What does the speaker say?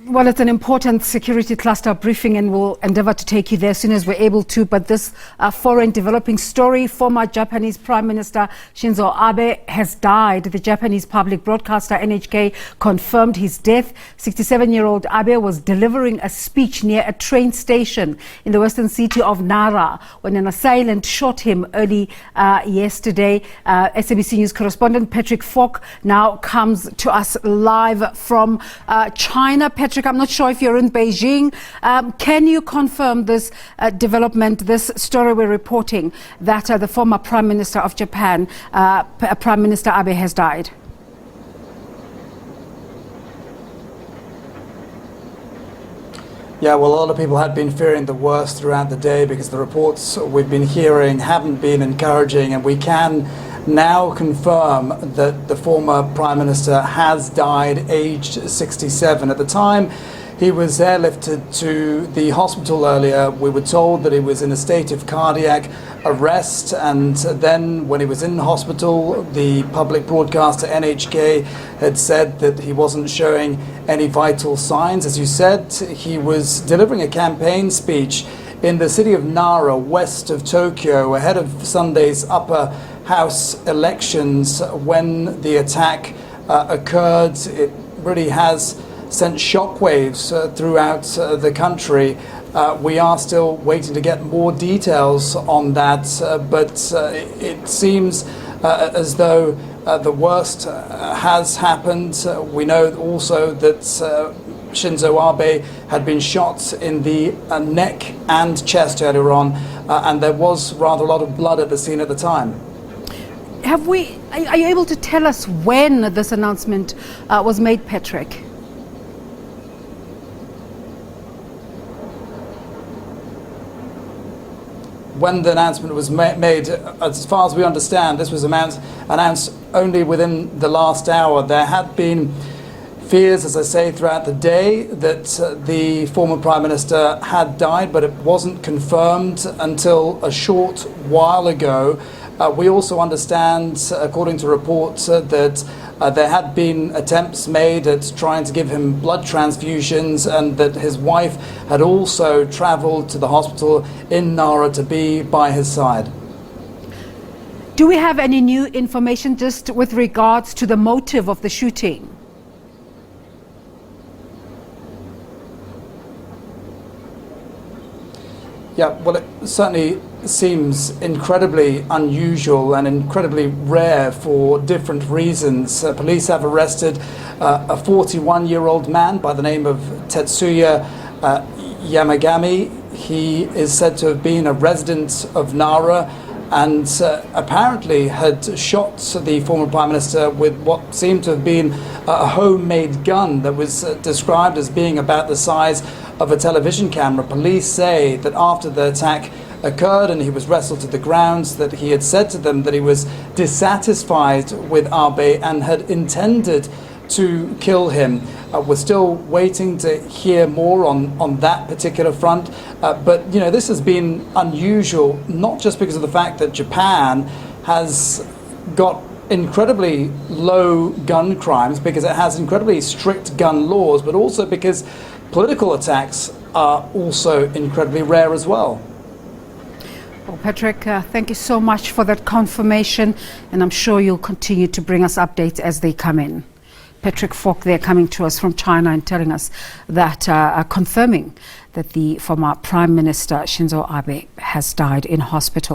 Well, it's an important security cluster briefing, and we'll endeavor to take you there as soon as we're able to. But this foreign developing story, former Japanese Prime Minister Shinzo Abe has died. The Japanese public broadcaster NHK confirmed his death. 67-year-old Abe was delivering a speech near a train station in the western city of Nara when an assailant shot him early yesterday. SABC News correspondent Patrick Falk now comes to us live from China. Patrick, I'm not sure if you're in Beijing. Can you confirm this development, this story we're reporting, that the former Prime Minister of Japan, Prime Minister Abe, has died? Yeah, well, a lot of people had been fearing the worst throughout the day because the reports we've been hearing haven't been encouraging, and we can now confirm that the former Prime Minister has died, aged 67. At the time he was airlifted to the hospital earlier, we were told that he was in a state of cardiac arrest, and then when he was in hospital, the public broadcaster NHK had said that he wasn't showing any vital signs. As you said, he was delivering a campaign speech in the city of Nara, west of Tokyo, ahead of Sunday's upper house elections when the attack occurred. It really has sent shockwaves throughout the country. We are still waiting to get more details on that, but it seems as though the worst has happened. We know also that Shinzo Abe had been shot in the neck and chest earlier on, and there was rather a lot of blood at the scene at the time. Are you able to tell us when this announcement was made, Patrick? When the announcement was made, as far as we understand, this was announced only within the last hour. There had been fears, as I say, throughout the day that the former Prime Minister had died, but it wasn't confirmed until a short while ago. We also understand, according to reports, that there had been attempts made at trying to give him blood transfusions, and that his wife had also travelled to the hospital in Nara to be by his side. Do we have any new information just with regards to the motive of the shooting? Yeah, well, it certainly seems incredibly unusual and incredibly rare for different reasons. Police have arrested a 41-year-old man by the name of Tetsuya Yamagami. He is said to have been a resident of Nara and apparently had shot the former Prime Minister with what seemed to have been a homemade gun that was described as being about the size of a television camera. Police say that after the attack occurred and he was wrestled to the ground, that he had said to them that he was dissatisfied with Abe and had intended to kill him. We're still waiting to hear more on that particular front, but you know, this has been unusual, not just because of the fact that Japan has got incredibly low gun crimes, because it has incredibly strict gun laws, but also because political attacks are also incredibly rare as well. Well, Patrick, thank you so much for that confirmation, and I'm sure you'll continue to bring us updates as they come in. Patrick Falk there, coming to us from China and telling us that, confirming that the former Prime Minister Shinzo Abe has died in hospital.